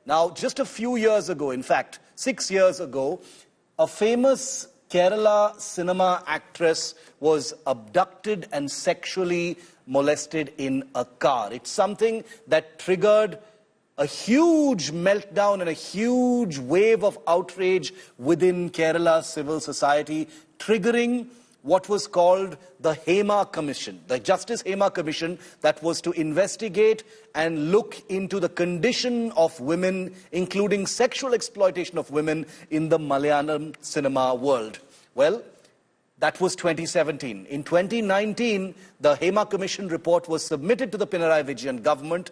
Now, just a few years ago, in fact, 6 years ago, a famous Kerala cinema actress was abducted and sexually molested in a car. It's something that triggered a huge meltdown and a huge wave of outrage within Kerala civil society, triggering what was called the Hema Commission, the Justice Hema Commission that was to investigate and look into the condition of women, including sexual exploitation of women in the Malayalam cinema world. Well, that was 2017. In 2019, the Hema Commission report was submitted to the Pinarayi Vijayan government.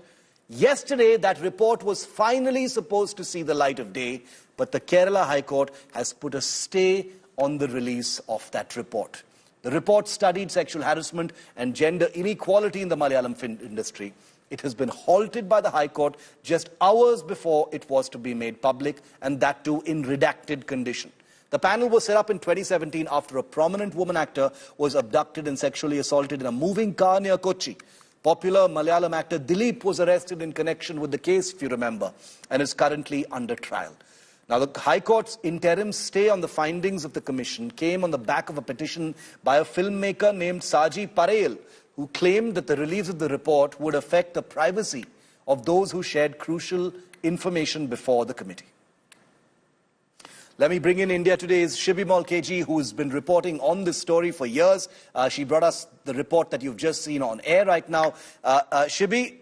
Yesterday, that report was finally supposed to see the light of day, but the Kerala High Court has put a stay on the release of that report. The report studied sexual harassment and gender inequality in the Malayalam film industry. It has been halted by the High Court just hours before it was to be made public, and that too in redacted condition. The panel was set up in 2017 after a prominent woman actor was abducted and sexually assaulted in a moving car near Kochi. Popular Malayalam actor Dileep was arrested in connection with the case, if you remember, and is currently under trial. Now, the High Court's interim stay on the findings of the Commission came on the back of a petition by a filmmaker named Saji Parel, who claimed that the release of the report would affect the privacy of those who shared crucial information before the committee. Let me bring in India Today's Shibi KG, who has been reporting on this story for years. She brought us the report that you've just seen on air right now. Shibi,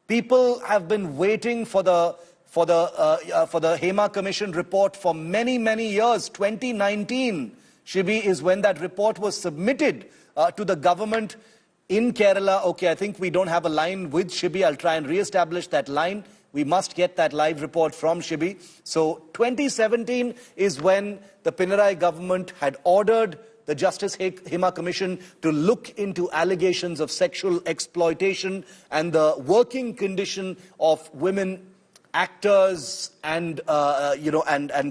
people have been waiting for the Hema Commission report for many, many years. 2019, Shibi, is when that report was submitted to the government in Kerala. Okay, I think we don't have a line with Shibi. I'll try and re-establish that line. We must get that live report from Shibi. So 2017 is when the Pinarayi government had ordered the Justice Hema Commission to look into allegations of sexual exploitation and the working condition of women actors and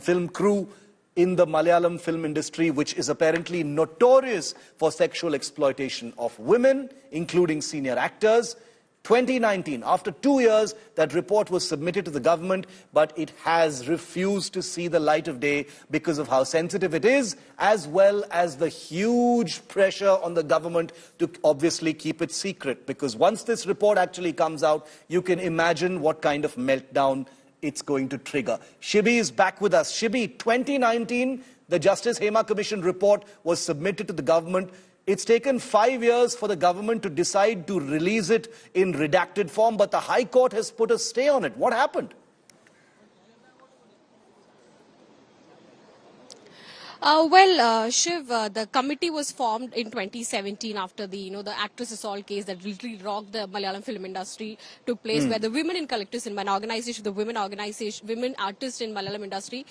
film crew in the Malayalam film industry, which is apparently notorious for sexual exploitation of women, including senior actors. 2019, after 2 years, that report was submitted to the government, but it has refused to see the light of day because of how sensitive it is, as well as the huge pressure on the government to obviously keep it secret. Because once this report actually comes out, you can imagine what kind of meltdown it's going to trigger. Shibi is back with us. Shibi, 2019, the Justice Hema Commission report was submitted to the government. It's taken 5 years for the government to decide to release it in redacted form, but the High Court has put a stay on it. What happened? Shiv, the committee was formed in 2017 after the actress assault case that literally rocked the Malayalam film industry took place, where the women in collective cinema, an organization, the women artists in Malayalam industry,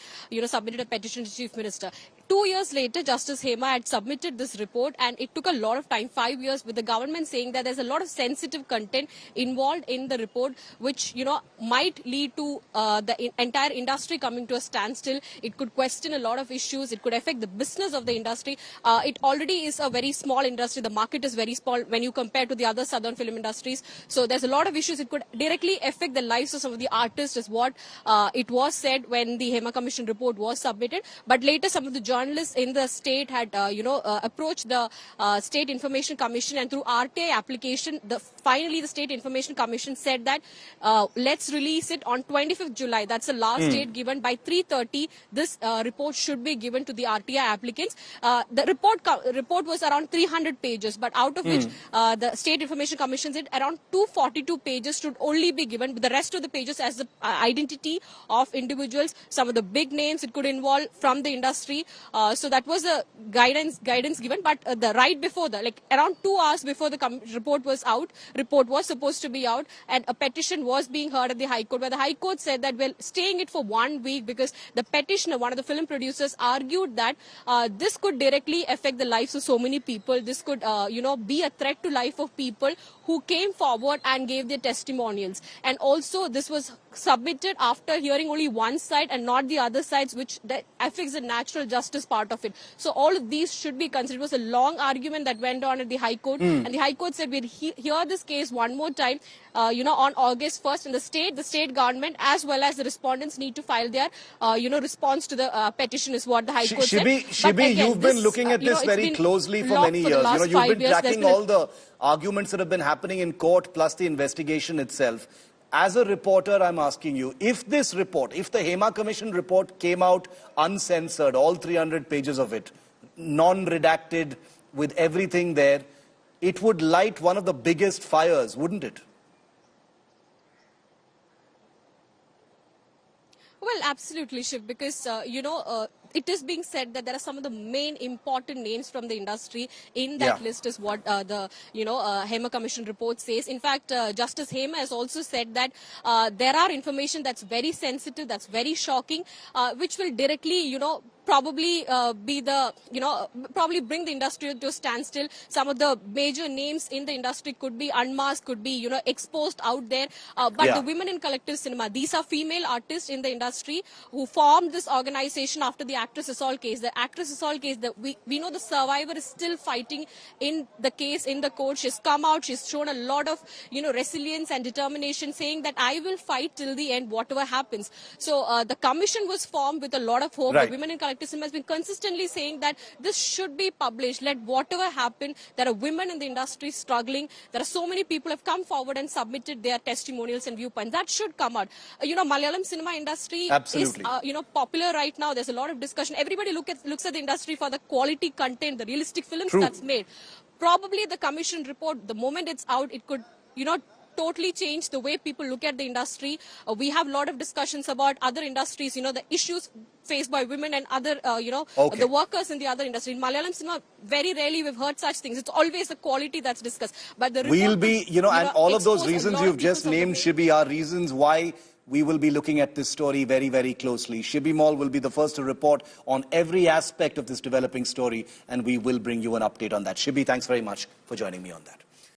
submitted a petition to Chief Minister. 2 years later, Justice Hema had submitted this report, and it took a lot of time, 5 years, with the government saying that there's a lot of sensitive content involved in the report, which, might lead to the entire industry coming to a standstill. It could question a lot of issues. It could affect the business of the industry. It already is a very small industry. The market is very small when you compare to the other southern film industries. So there's a lot of issues. It could directly affect the lives of some of the artists, is what it was said when the Hema Commission report was submitted. But later, some of the journalists in the state had, approached the State Information Commission, and through RTI application, finally the State Information Commission said that let's release it on 25th July. That's the last date given. By 3:30, this report should be given to the RTI applicants. The report was around 300 pages, but out of which the State Information Commission said around 242 pages should only be given. The rest of the pages as the identity of individuals, some of the big names it could involve from the industry. So that was the guidance given. But right before around 2 hours before the report was supposed to be out, and a petition was being heard at the High Court, where the High Court said that we're staying it for 1 week because the petitioner, one of the film producers, argued that this could directly affect the lives of so many people. This could, be a threat to life of people who came forward and gave their testimonials. And also this was submitted after hearing only one side and not the other sides, which affects the natural justice part of it. So all of these should be considered. It was a long argument that went on at the High Court, and the High Court said we'll hear this case one more time, on August 1st, and the state government as well as the respondents need to file their, response to the petition is what the High Court said. Shibi, you've been looking at this very closely for many years. You've been tracking all the arguments that have been happening in court plus the investigation itself. As a reporter, I'm asking you, if this report, if the Hema Commission report came out uncensored, all 300 pages of it, non-redacted, with everything there, it would light one of the biggest fires, wouldn't it? Well, absolutely, Shiv, because, it is being said that there are some of the main important names from the industry in that list is what the Hema Commission report says. In fact, Justice Hema has also said that there are information that's very sensitive, that's very shocking, which will directly, probably be the, probably bring the industry to a standstill. Some of the major names in the industry could be unmasked, could be, exposed out there. But the women in collective cinema, these are female artists in the industry who formed this organization after the actress assault case. The actress assault case, that we know the survivor is still fighting in the case in the court. She's come out, she's shown a lot of, resilience and determination, saying that I will fight till the end, whatever happens. So the commission was formed with a lot of hope. The women in collective cinema has been consistently saying that this should be published. Let whatever happen, there are women in the industry struggling. There are so many people have come forward and submitted their testimonials and viewpoints. That should come out. Malayalam cinema industry is, popular right now. There's a lot of discussion. Everybody looks at the industry for the quality content, the realistic films that's made. Probably the commission report, the moment it's out, it could, totally change the way people look at the industry. We have a lot of discussions about other industries, the issues faced by women and other, the workers in the other industry. In Malayalam cinema, very rarely we've heard such things. It's always the quality that's discussed. But the we'll be, and all of those reasons you've just named, Shibi, are reasons why we will be looking at this story very, very closely. Shibi Mall will be the first to report on every aspect of this developing story, and we will bring you an update on that. Shibi, thanks very much for joining me on that.